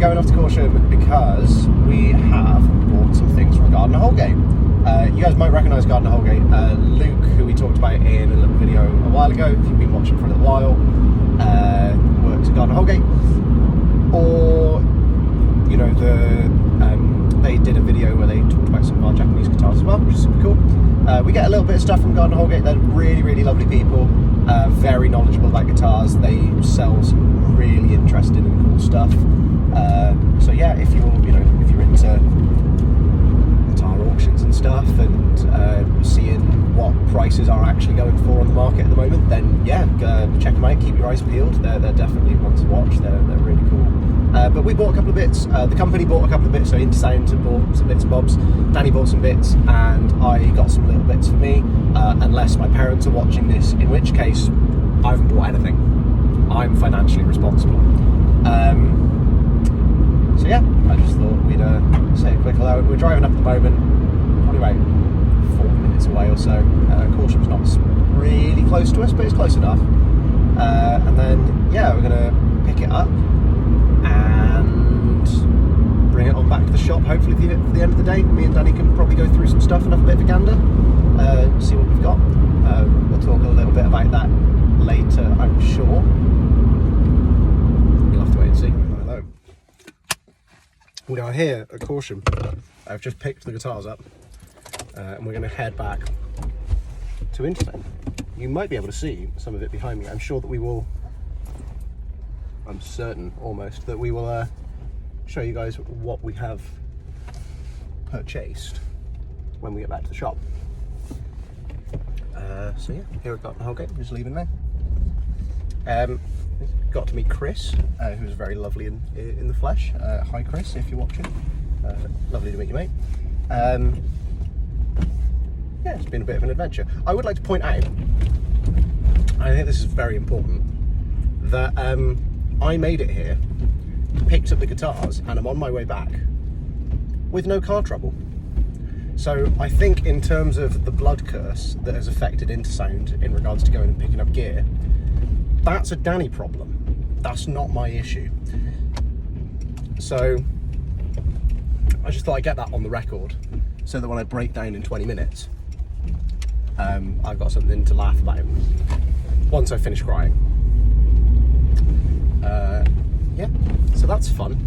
going off to Corsham because we have bought some things from Gardiner Houlgate. You guys might recognise Gardiner Houlgate. Luke, who we talked about in a little video a while ago, if you've been watching for a little while, works at Gardiner Houlgate. Or, you know, they did a video where they talked about some of our Japanese guitars as well, which is super cool. We get a little bit of stuff from Gardiner Houlgate. They're really, really lovely people, very knowledgeable about guitars. They sell some really interesting and cool stuff. So yeah, if you're into guitar auctions and stuff and seeing what prices are actually going for on the market at the moment, then yeah, check them out. Keep your eyes peeled. They're definitely one to watch. They're really cool. But we bought a couple of bits. The company bought a couple of bits. So Intersound bought some bits and bobs. Danny bought some bits, and I got some little bits for me. Unless my parents are watching this, in which case I haven't bought anything. I'm financially responsible. So yeah, I just thought we'd say a quick hello. We're driving up at the moment, probably about 4 minutes away or so. Corsham's not really close to us, but it's close enough. And then yeah, we're gonna pick it up and bring it on back to the shop. Hopefully for the end of the day, me and Danny can probably go through some stuff and have a bit of a gander, see what we've got. We'll talk a little bit about that later, I'm sure. You'll have to wait and see. We are here at Corsham. I've just picked the guitars up and we're going to head back to Intersound. You might be able to see some of it behind me. I'm sure that we will, I'm certain almost, that we will show you guys what we have purchased when we get back to the shop. So yeah, here at Gardiner Houlgate, just leaving now. Got to meet Chris, who's very lovely in the flesh. Hi Chris, if you're watching. Lovely to meet you, mate. Yeah, it's been a bit of an adventure. I would like to point out, I think this is very important, that I made it here, picked up the guitars, and I'm on my way back with no car trouble. So I think in terms of the blood curse that has affected Intersound in regards to going and picking up gear, that's a Danny problem. That's not my issue. So I just thought I'd get that on the record so that when I break down in 20 minutes, I've got something to laugh about once I finish crying. Yeah, so that's fun.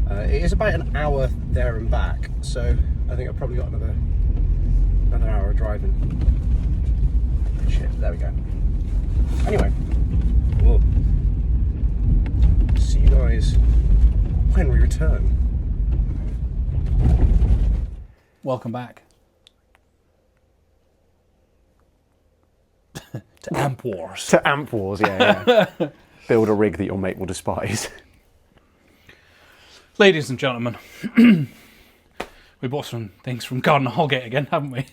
It is about an hour there and back, so I think I've probably got another hour of driving. Shit, there we go. Anyway, we'll see you guys when we return. Welcome back to Amp Wars. To Amp Wars, yeah. Build a rig that your mate will despise. Ladies and gentlemen, we bought some things from Gardiner Houlgate again, haven't we?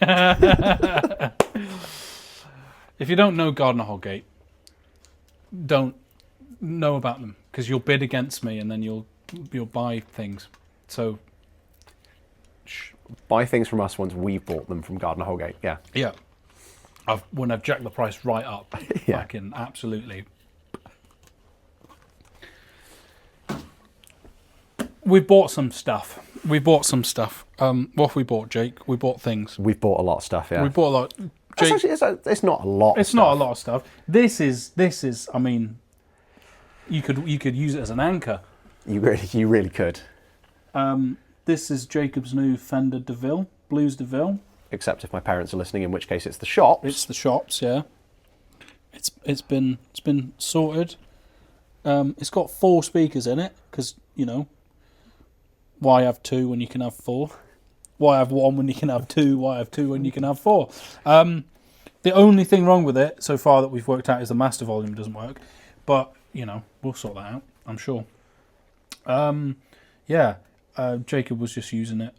If you don't know Gardiner Houlgate, don't know about them, because you'll bid against me and then you'll buy things. So buy things from us once we've bought them from Gardiner Houlgate. Yeah. When I've jacked the price right up. Yeah. I can absolutely. We bought some stuff. What have we bought, Jake? We bought things. We've bought a lot of stuff, yeah. We bought a lot. Jake, it's not a lot. It's not a lot of stuff. This is. I mean, you could use it as an anchor. You really could. This is Jacob's new Fender DeVille, Blues DeVille. Except if my parents are listening, in which case it's the shops. It's the shops, yeah. It's been sorted. It's got 4 speakers in it because why have 2 when you can have 4? Why have 1 when you can have 2? Why have 2 when you can have 4? The only thing wrong with it so far that we've worked out is the master volume doesn't work. But, we'll sort that out, I'm sure. Jacob was just using it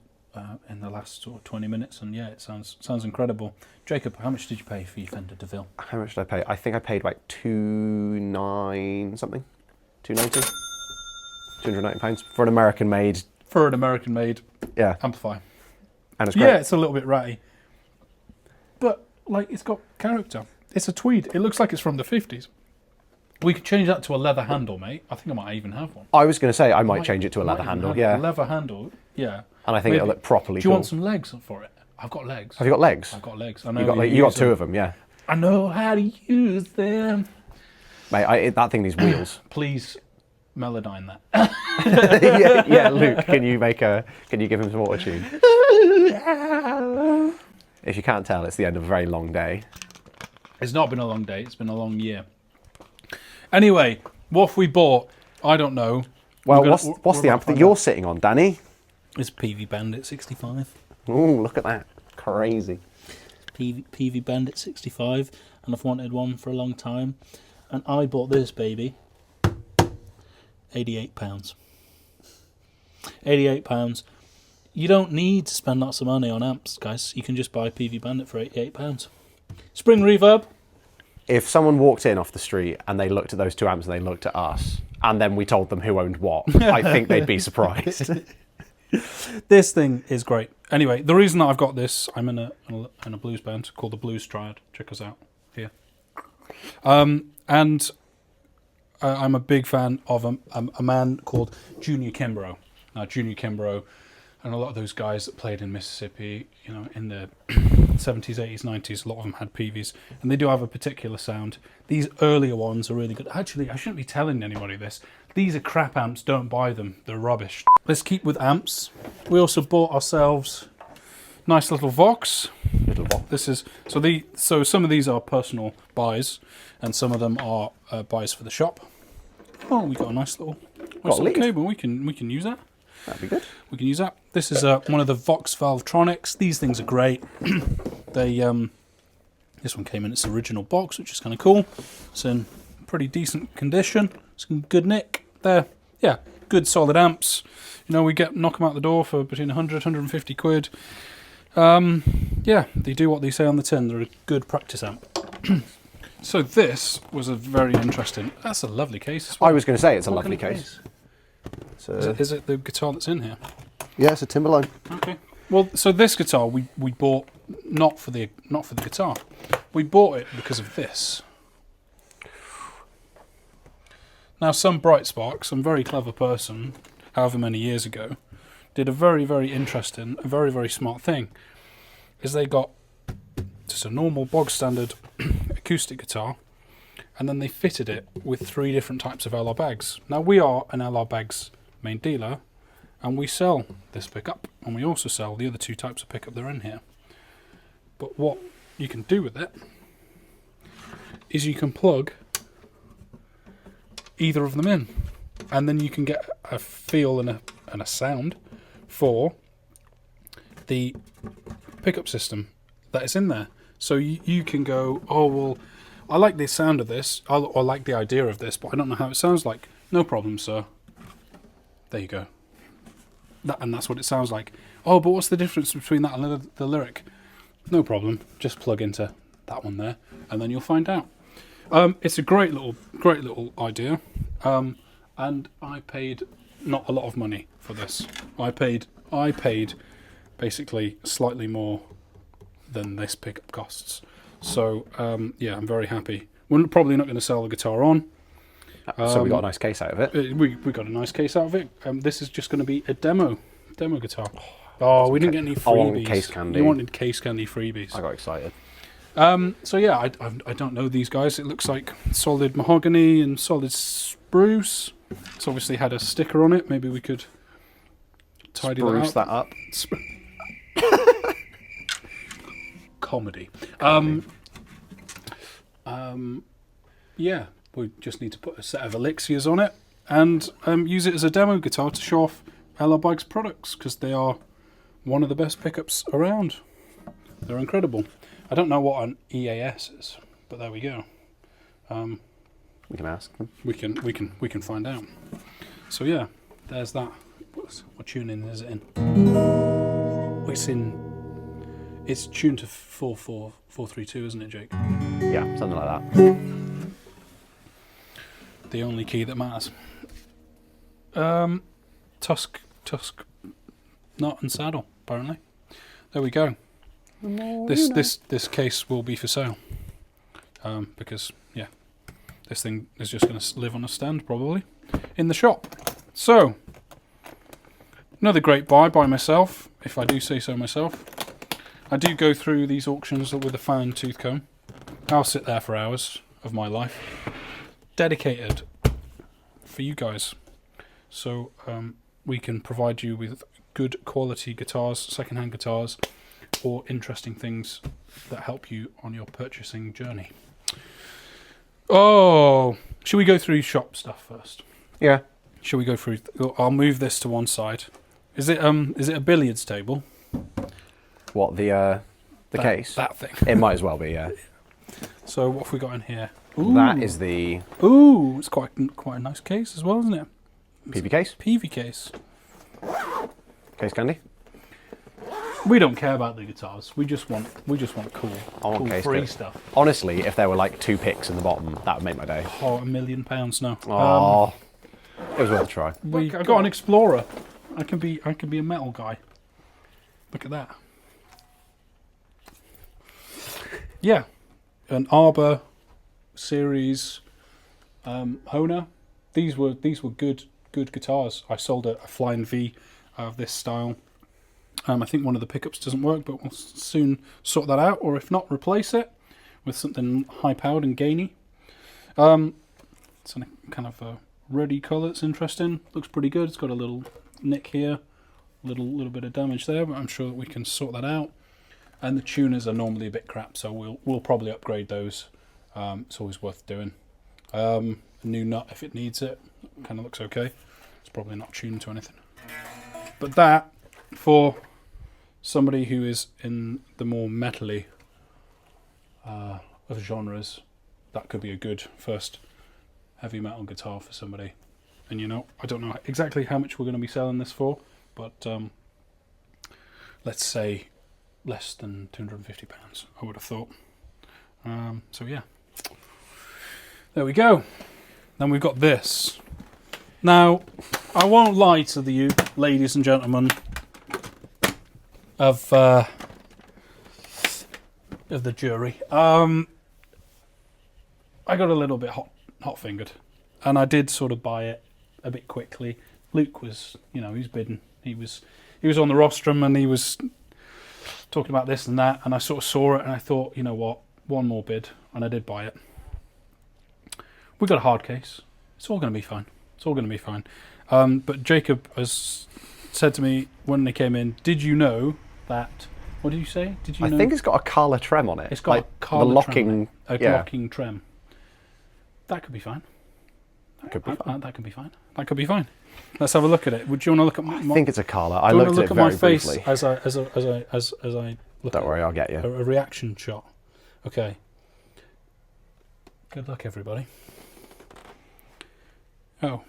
in the last sort of 20 minutes, and yeah, it sounds incredible. Jacob, how much did you pay for your Fender DeVille? How much did I pay? I think I paid like £290 something. £290? £290 for an American made. Yeah. Amplifier. And it's great. Yeah, it's a little bit ratty. But, it's got character. It's a tweed. It looks like it's from the 50s. We could change that to a leather handle, mate. I think I might even have one. I was going to say I might change it to a leather handle, yeah. A leather handle, yeah. And I think it'll look properly cool. Do you cool. want some legs for it? I've got legs. Have you got legs? I've got legs. I know you got 2 of them, yeah. I know how to use them. Mate, that thing needs wheels. Please melodyne that. yeah, Luke, can you give him some auto-tune? If you can't tell, it's the end of a very long day. It's not been a long day, it's been a long year. Anyway, what have we bought? I don't know. Well, what's the amp that you're sitting on, Danny? It's PV Bandit 65. Ooh, look at that. Crazy. PV Bandit 65, and I've wanted one for a long time. And I bought this baby, £88. £88. You don't need to spend lots of money on amps, guys. You can just buy PV Bandit for £88. Spring reverb. If someone walked in off the street and they looked at those 2 amps and they looked at us, and then we told them who owned what, I think they'd be surprised. This thing is great. Anyway, the reason that I've got this, I'm in a blues band called the Blues Triad. Check us out here. And I'm a big fan of a man called Junior Kimbrough. Now, Junior Kimbrough and a lot of those guys that played in Mississippi, you know, in the 70s, 80s, 90s, a lot of them had PVs, and they do have a particular sound. These earlier ones are really good. Actually, I shouldn't be telling anybody this. These are crap amps, don't buy them. They're rubbish. Let's keep with amps. We also bought ourselves nice little Vox. This is so some of these are personal buys, and some of them are buys for the shop. Oh, we got a nice little cable. We can use that. That'd be good. We can use that. This is one of the Vox Valvetronics. These things are great. They this one came in its original box, which is kind of cool. It's in pretty decent condition. It's in good nick. They're good solid amps. You know, we knock them out the door for between 100, 150 quid. They do what they say on the tin. They're a good practice amp. So this was a very interesting. That's a lovely case as well. I was going to say it's a lovely case. Is it the guitar that's in here? Yeah, it's a Timberline. Okay. Well, so this guitar we bought not for the guitar. We bought it because of this. Now, some bright spark, some very clever person, however many years ago, did a very, very interesting, a very, very smart thing. Is they got just a normal bog standard acoustic guitar, and then they fitted it with 3 different types of LR bags. Now, we are an LR bags main dealer, and we sell this pickup, and we also sell the other 2 types of pickup that are in here. But what you can do with it is you can plug either of them in, and then you can get a feel and a sound for the pickup system that is in there. So you can go, oh well, I like the sound of this, I like the idea of this, but I don't know how it sounds like. No problem, sir. There you go. And that's what it sounds like. Oh, but what's the difference between that and the lyric? No problem. Just plug into that one there, and then you'll find out. It's a great little idea, and I paid not a lot of money for this. I paid basically slightly more than this pickup costs. So I'm very happy. We're probably not going to sell the guitar on. So we got a nice case out of it. We got a nice case out of it. This is just going to be a demo guitar. Oh, we didn't get any freebies. I wanted case candy. You wanted case candy freebies. I got excited. I don't know these guys. It looks like solid mahogany and solid spruce. It's obviously had a sticker on it. Maybe we could tidy spruce that up. Comedy. We just need to put a set of elixirs on it and use it as a demo guitar to show off LR Bike's products, because they are one of the best pickups around. They're incredible. I don't know what an EAS is, but there we go. We can ask them. We can find out. So yeah, there's that. What tuning is it in? It's tuned to 44432, isn't it, Jake? Yeah, something like that. The only key that matters. Tusk, nut and saddle. Apparently, there we go. This case will be for sale, because this thing is just going to live on a stand probably in the shop. So, another great buy by myself, if I do say so myself. I do go through these auctions with a fine tooth comb. I'll sit there for hours of my life, dedicated for you guys, so we can provide you with good quality guitars, second-hand guitars, or interesting things that help you on your purchasing journey. Oh, should we go through shop stuff first? Yeah. Shall we go through? I'll move this to one side. Is it a billiards table? What, the case? That thing. It might as well be, yeah. So what have we got in here? Ooh. That is the Ooh, it's quite a nice case as well, isn't it? PV case. PV case. Case candy. We don't care about the guitars. We just want cool, I want case free candy. stuff. Honestly, if there were like 2 picks in the bottom, that would make my day. Oh, £1 million now. Oh, it was worth a try. I've got an Explorer. I can be a metal guy. Look at that. Yeah, an Arbor series Honer. These were good guitars. I sold a Flying V of this style. I think one of the pickups doesn't work, but we'll soon sort that out, or if not, replace it with something high-powered and gainy. It's a kind of a reddy colour. It's interesting. Looks pretty good. It's got a little nick here, little bit of damage there, but I'm sure that we can sort that out. And the tuners are normally a bit crap, so we'll probably upgrade those. It's always worth doing. A new nut if it needs it. Kind of looks okay. It's probably not tuned to anything. But that, for somebody who is in the more metally of genres, that could be a good first heavy metal guitar for somebody. And I don't know exactly how much we're going to be selling this for, but let's say less than £250, I would have thought. So yeah, there we go. Then we've got this. Now, I won't lie to you, ladies and gentlemen, of the jury. I got a little bit hot-fingered, and I did sort of buy it a bit quickly. Luke was, he's bidding. He was on the rostrum, and he was talking about this and that, and I sort of saw it, and I thought, you know what, one more bid, and I did buy it. We got a hard case. It's all going to be fine. It's all going to be fine. But Jacob has said to me when they came in, did you know that, what did you say? Did you know? I think it's got a Carla trem on it. It's got a Carla locking, locking trem. That could be fine. That could be fine. That could be fine. Let's have a look at it. Would you want to look at my? I think it's a Carla. I looked at it very briefly. Do you want to look at my face as I look? Don't worry, I'll get you a reaction shot. Okay. Good luck, everybody. Oh.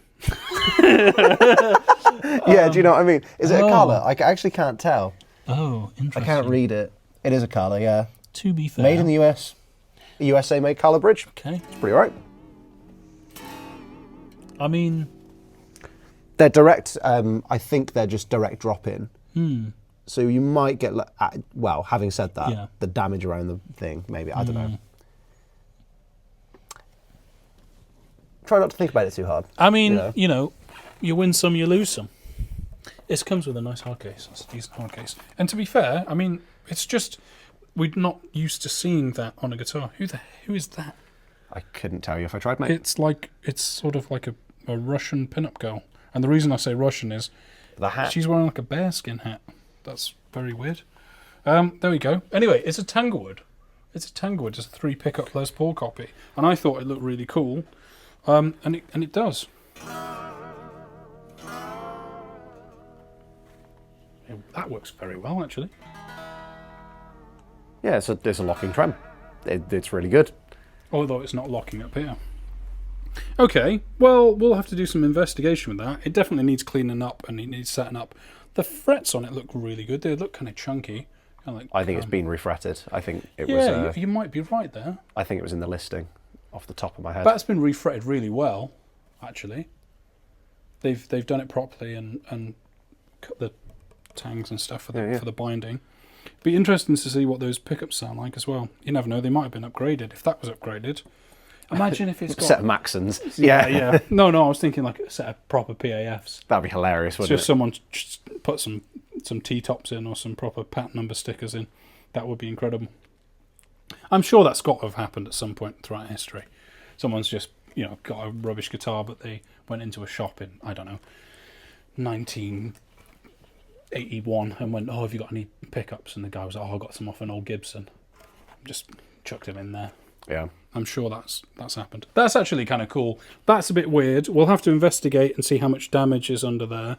Yeah, do you know what I mean? Is it a Carla? I actually can't tell. Oh, interesting. I can't read it. It is a Carla, yeah. To be fair. Made in the US. A USA made Carla bridge. Okay. It's pretty alright. I mean, they're direct, I think they're just direct drop-in. So you might get, well, having said that, the damage around the thing, maybe, I don't know. Try not to think about it too hard. I mean, you win some, you lose some. It comes with a nice hard case. It's a decent hard case. And to be fair, I mean, it's just, we're not used to seeing that on a guitar. Who is that? I couldn't tell you if I tried, mate. It's sort of like a Russian pinup girl. And the reason I say Russian is the hat. She's wearing like a bearskin hat. That's very weird. There we go. Anyway, it's a Tanglewood. It's a 3 pickup Les Paul copy. And I thought it looked really cool. And it does. That works very well, actually. Yeah, it's a locking trem. It's really good. Although it's not locking up here. Okay, well, we'll have to do some investigation with that. It definitely needs cleaning up and it needs setting up. The frets on it look really good. They look kind of chunky. Kind of like, I think it's been refretted. I think it was... Yeah, you might be right there. I think it was in the listing, off the top of my head. That's been refretted really well, actually. They've done it properly and cut the tangs and stuff for the binding. Be interesting to see what those pickups sound like as well. You never know, they might have been upgraded. If that was upgraded, Imagine if it's got set of Maxons. yeah. No, I was thinking like a set of proper PAFs. That'd be hilarious, wouldn't Just it? someone just put some T-tops in or some proper pat number stickers in. That would be incredible. I'm sure that's got to have happened at some point throughout history. Someone's just, got a rubbish guitar, but they went into a shop in, I don't know, 1981 and went, "Oh, have you got any pickups?" And the guy was like, "Oh, I got some off an old Gibson." Just chucked them in there. Yeah. I'm sure that's happened. That's actually kind of cool. That's a bit weird. We'll have to investigate and see how much damage is under there.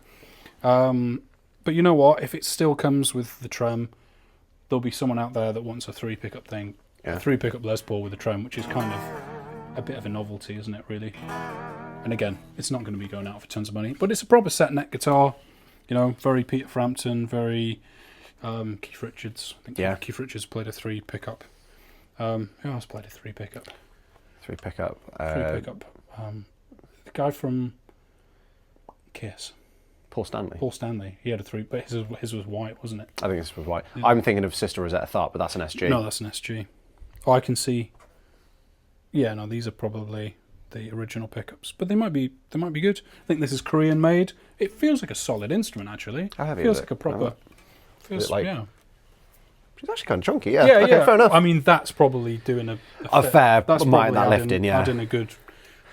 But you know what? If it still comes with the trem, there'll be someone out there that wants a 3 pickup thing. Yeah. A 3 pickup Les Paul with a trem, which is kind of a bit of a novelty, isn't it, really? And again, it's not going to be going out for tons of money. But it's a proper set neck guitar. Very Peter Frampton, very Keith Richards. I think Keith Richards played a 3 pickup. Who else played a 3 pickup? 3 pickup. 3 pickup. The guy from Kiss. Paul Stanley. Paul Stanley. He had a 3, but his was white, wasn't it? I think this was white. Yeah. I'm thinking of Sister Rosetta Tharpe, but that's an SG. No, that's an SG. Oh, I can see. Yeah, no, these are probably the original pickups, but they might be good. I think this is Korean made. It feels like a solid instrument, actually. How heavy feels is like it? a proper. Feels yeah. It's actually kind of chunky, yeah. Yeah, okay, fair enough. I mean, that's probably doing a fair that's amount of that probably lifting, yeah. Adding a good,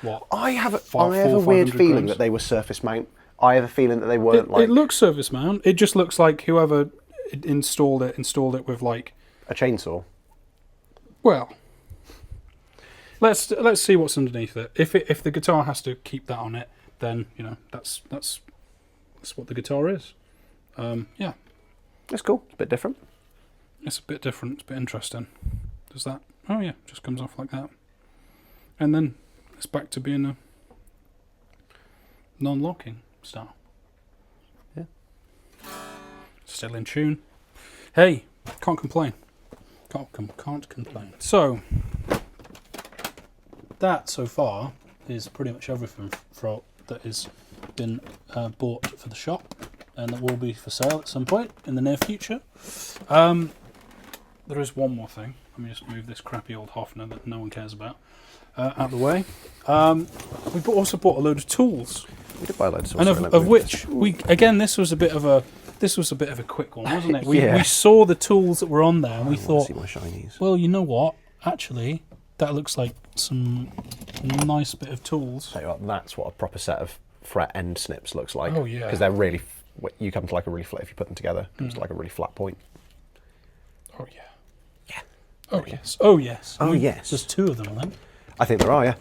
what? I have a 400 weird feeling grams. that they were surface mount. I have a feeling that they weren't It looks surface mount. It just looks like whoever installed it with like a chainsaw. Well, let's see what's underneath it. If the guitar has to keep that on it, then that's what the guitar is. Yeah, It's cool. It's a bit different. it's a bit different. It's a bit interesting. Does that? Oh yeah, just comes off like that, and then it's back to being a non-locking style. Yeah. Still in tune. Hey, can't complain. Can't complain. So that so far is pretty much everything that has been bought for the shop, and that will be for sale at some point in the near future. There is one more thing. Let me just move this crappy old Hofner that no one cares about out of the way. We also bought a load of tools. We did buy loads And of which this was a bit of a quick one, wasn't it? We saw the tools that were on there and we thought, see my shinies. well, you know what? Actually, that looks like some nice bit of tools. Tell you what, that's what a proper set of fret end snips looks like. Oh, yeah. Because they're really, you come to like a really flat, if you put them together, it comes to like a really flat point. Oh yeah. Yeah. Oh yes. Oh yes. Oh yes. There's 2 of them, I think. I think there are, yeah.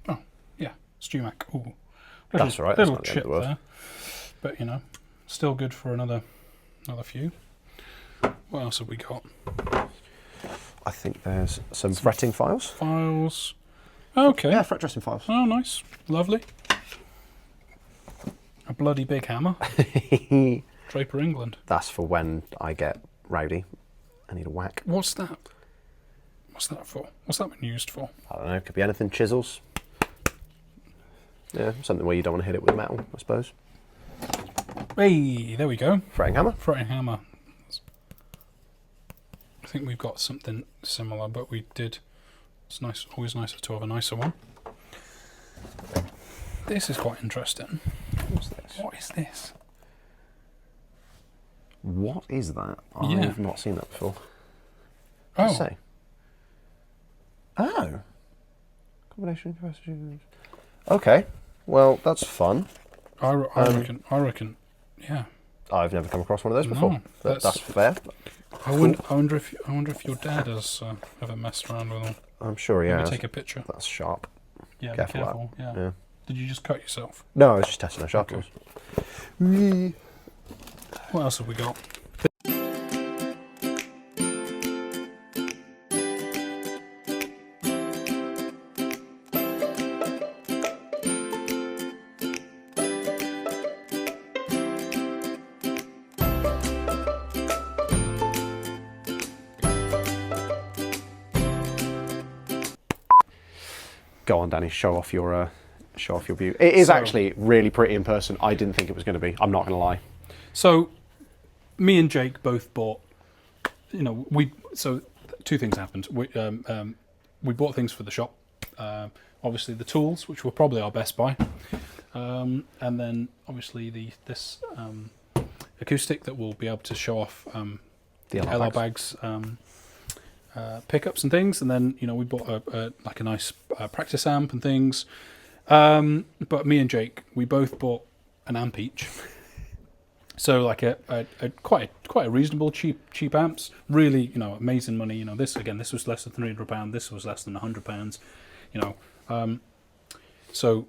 Oh yeah. StewMac. Ooh. That's all right. That's Little not the end of chip the world. there, but still good for another few. What else have we got? I think there's some fretting files. Files. Okay. Yeah, fret dressing files. Oh, nice. Lovely. A bloody big hammer. Draper England. That's for when I get rowdy. I need a whack. What's that? What's that for? What's that been used for? I don't know. Could be anything. Chisels. Yeah, something where you don't want to hit it with metal, I suppose. Hey, there we go. Fretting hammer. Fretting hammer. I think we've got something similar, but we did. It's nice. Always nicer to have a nicer one. This is quite interesting. What's this? What is this? What is that? Yeah. I've not seen that before. Oh, Let's say. Oh. Combination capacity. Okay. Well, that's fun. I reckon. Yeah. I've never come across one of those before. No, That's fair. I wonder if your dad has ever messed around with them. I'm sure he Maybe has. take a picture. That's sharp. Yeah, Careful be careful. that. Yeah. Yeah. Did you just cut yourself? No, I was just testing how sharp it was. What else have we got? Go on, Danny. Show off your view. It is actually really pretty in person. I didn't think it was going to be. I'm not going to lie. So, me and Jake both bought. two things happened. We bought things for the shop. Obviously the tools, which were probably our best buy, and then obviously this acoustic that will be able to show off The LR bags, pickups and things, and then we bought a nice practice amp and things. But me and Jake, we both bought an amp each. So like a quite a reasonable cheap amps, really amazing money. This was less than £300. This was less than £100. So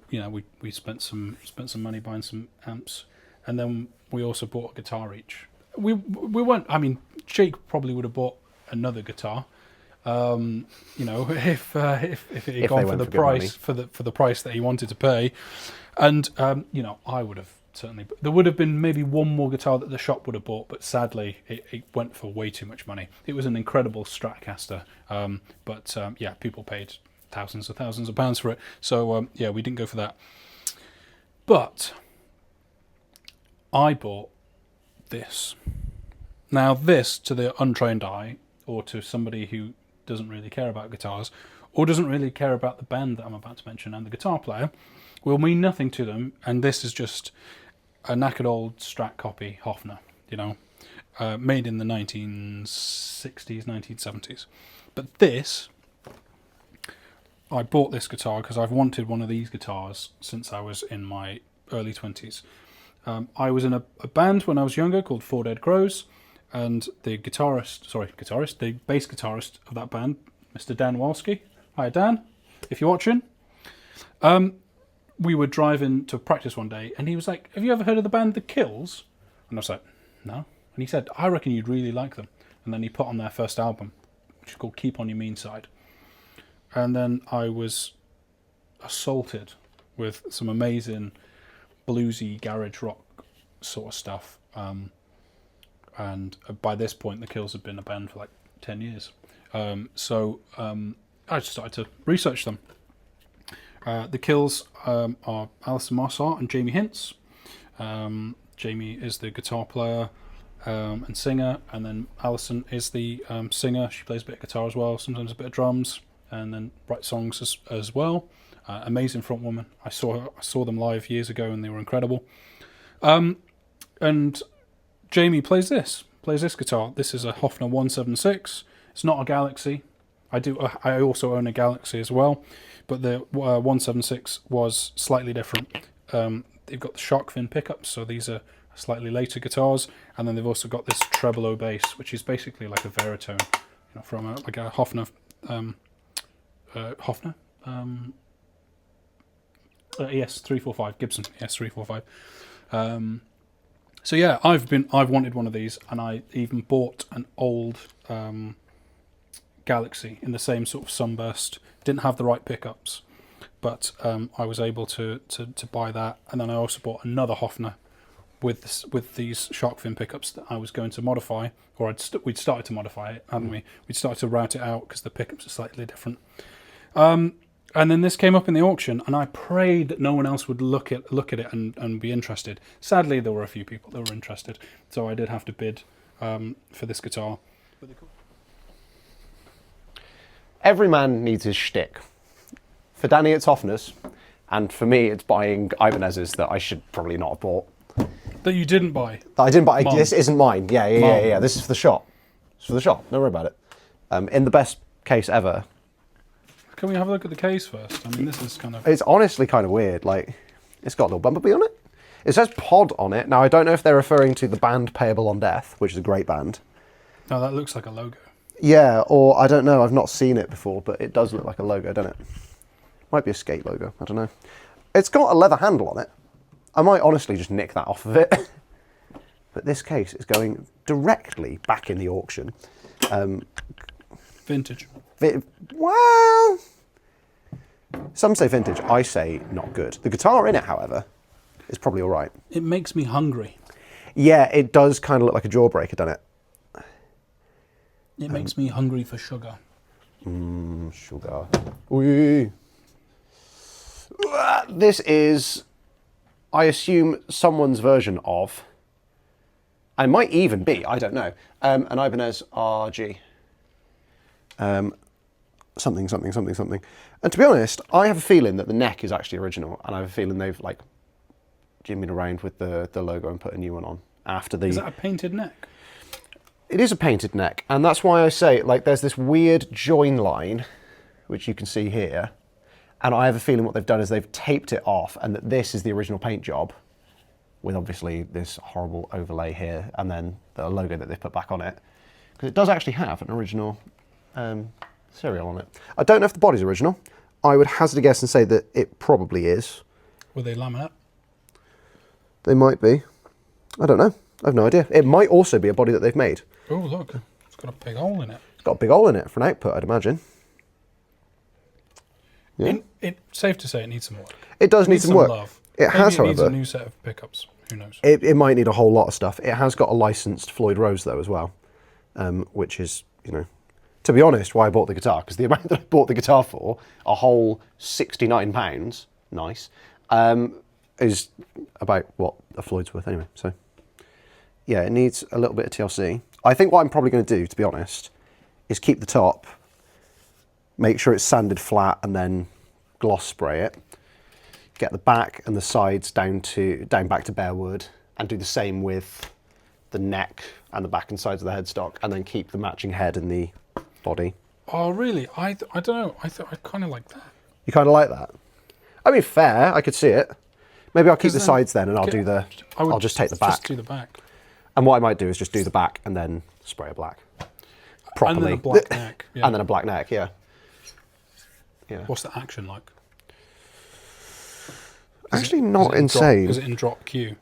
we spent some money buying some amps, and then we also bought a guitar each. We weren't. I mean, Jake probably would have bought another guitar, if it had gone for the price for the price that he wanted to pay, and I would have. Certainly, but there would have been maybe one more guitar that the shop would have bought, but sadly, it went for way too much money. It was an incredible Stratocaster, but people paid thousands of pounds for it. So we didn't go for that. But I bought this. Now, this to the untrained eye, or to somebody who doesn't really care about guitars, or doesn't really care about the band that I'm about to mention and the guitar player, will mean nothing to them. And this is just a knackered old Strat copy Hofner, made in the 1960s, 1970s. But this, I bought this guitar because I've wanted one of these guitars since I was in my early 20s. I was in a band when I was younger called Four Dead Crows, and the bass guitarist of that band, Mr. Dan Walski. Hi, Dan, if you're watching. We were driving to practice one day, and he was like, "Have you ever heard of the band The Kills?" And I was like, "No." And he said, "I reckon you'd really like them." And then he put on their first album, which is called Keep On Your Mean Side. And then I was assaulted with some amazing bluesy garage rock sort of stuff. And by this point, The Kills had been a band for like 10 years. So I just started to research them. The Kills are Alison Mossart and Jamie Hintz. Jamie is the guitar player and singer, and then Alison is the singer. She plays a bit of guitar as well, sometimes a bit of drums, and then writes songs as well. Amazing front woman. I saw them live years ago, and they were incredible. And Jamie plays this guitar. This is a Hofner 176. It's not a Galaxy. I also own a Galaxy as well, but the 176 was slightly different. They've got the shark fin pickups, so these are slightly later guitars, and then they've also got this tremolo bass, which is basically like a baritone, from a Hofner. Hofner. ES345 Gibson ES345. So yeah, I've wanted one of these, and I even bought an old Galaxy in the same sort of sunburst. Didn't have the right pickups, but I was able to buy that, and then I also bought another Hofner with these shark fin pickups that I was going to modify, or we'd started to modify it, hadn't we? We'd started to route it out because the pickups are slightly different. And then this came up in the auction, and I prayed that no one else would look at it and be interested. Sadly, there were a few people that were interested, so I did have to bid for this guitar. Every man needs his shtick. For Danny, it's Hofner's, and for me, it's buying Ibanez's that I should probably not have bought. That you didn't buy? That I didn't buy. Mom. This isn't mine. Yeah. This is for the shop. It's for the shop. Don't worry about it. In the best case ever. Can we have a look at the case first? I mean, this is kind of... It's honestly kind of weird. Like, it's got a little bumblebee on it. It says Pod on it. Now, I don't know if they're referring to the band Payable on Death, which is a great band. No, that looks like a logo. Yeah, or I don't know. I've not seen it before, but it does look like a logo, doesn't it? Might be a skate logo. I don't know. It's got a leather handle on it. I might honestly just nick that off of it. But this case is going directly back in the auction. Vintage. Well, some say vintage. I say not good. The guitar in it, however, is probably all right. It makes me hungry. Yeah, it does kind of look like a jawbreaker, doesn't it? It makes me hungry for sugar. Sugar. Ooh. This is, I assume, someone's version of, and might even be, I don't know, an Ibanez RG. something, something, something, something. And to be honest, I have a feeling that the neck is actually original, and I have a feeling they've like jimmied around with the logo and put a new one on after the. Is that a painted neck? It is a painted neck, and that's why I say, like, there's this weird join line, which you can see here, and I have a feeling what they've done is they've taped it off, and that this is the original paint job, with obviously this horrible overlay here, and then the logo that they've put back on it, because it does actually have an original serial on it. I don't know if the body's original. I would hazard a guess and say that it probably is. Were they laminate? They might be. I don't know. I have no idea. It might also be a body that they've made. Oh, look. It's got a big hole in it. It's got a big hole in it for an output, I'd imagine. Yeah. It's safe to say it needs some work. It does need some work. Love. It has, Maybe it needs however. a new set of pickups. Who knows? It might need a whole lot of stuff. It has got a licensed Floyd Rose, though, as well, which is, you know, to be honest, why I bought the guitar, because the amount that I bought the guitar for, a whole £69, nice, is about what a Floyd's worth anyway. So, yeah, it needs a little bit of TLC. I think what I'm probably going to do, to be honest, is keep the top, make sure it's sanded flat, and then gloss spray it. Get the back and the sides down back to bare wood, and do the same with the neck and the back and sides of the headstock, and then keep the matching head and the body. Oh, really? I don't know. I kind of like that. You kind of like that? I mean, fair. I could see it. Maybe I'll keep the sides then, and I'll just take the back. Just do the back. And what I might do is just do the back and then spray it black properly. And then a black neck. Yeah. And then a black neck. Yeah. Yeah. What's the action like? Actually, not insane. Is it in drop Q?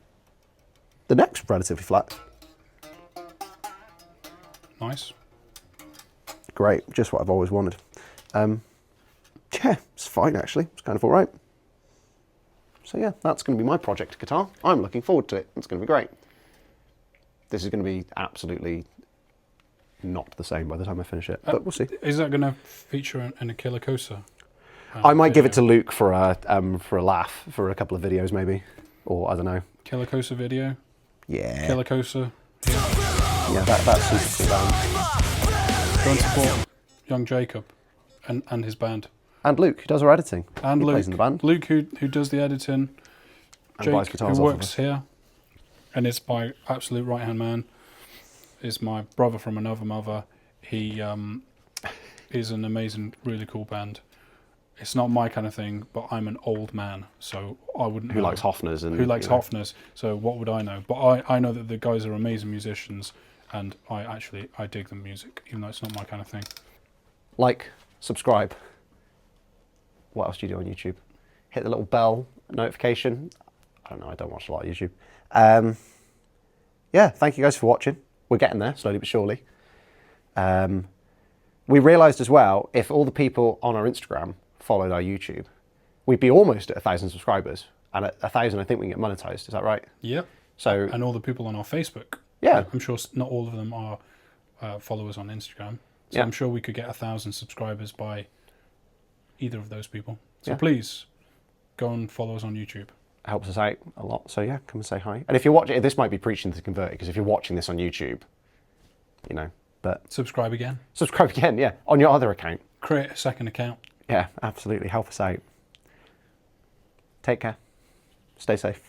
The neck's relatively flat. Nice. Great, just what I've always wanted. Yeah, it's fine actually. It's kind of all right. So yeah, that's going to be my project guitar. I'm looking forward to it. It's going to be great. This is going to be absolutely not the same by the time I finish it, but we'll see. Is that going to feature in a Killer Cosa? I might give it to Luke for a laugh, for a couple of videos maybe, or I don't know. Killer Cosa video? Yeah. Killer Cosa. Yeah, that's super cool band. Go and support young Jacob and his band. And Luke, who does our editing. And he Luke. plays in the band. Luke, who does the editing. And buys Jake, guitars who off of works us. here. And is my absolute right-hand man. Is my brother from another mother. He is an amazing, really cool band. It's not my kind of thing, but I'm an old man, so I wouldn't Who know. likes Hoffners and Who likes you know. Hoffners, so what would I know? But I know that the guys are amazing musicians, and I dig the music, even though it's not my kind of thing. Like, subscribe. What else do you do on YouTube? Hit the little bell notification. I don't know, I don't watch a lot of YouTube. Yeah, thank you guys for watching. We're getting there, slowly but surely. We realised as well, if all the people on our Instagram followed our YouTube, we'd be almost at 1,000 subscribers. And at 1,000, I think we can get monetized. Is that right? Yep. So, And all the people on our Facebook. yeah, I'm sure not all of them are followers on Instagram. So Yeah. I'm sure we could get 1,000 subscribers by either of those people. So Yeah. please, go and follow us on YouTube. helps us out a lot. So yeah, come and say hi. And if you're watching, this might be preaching to the converted, because if you're watching this on YouTube, you know, but Subscribe again. subscribe again, yeah, on your other account. Create a second account. Yeah, absolutely. Help us out. Take care. Stay safe.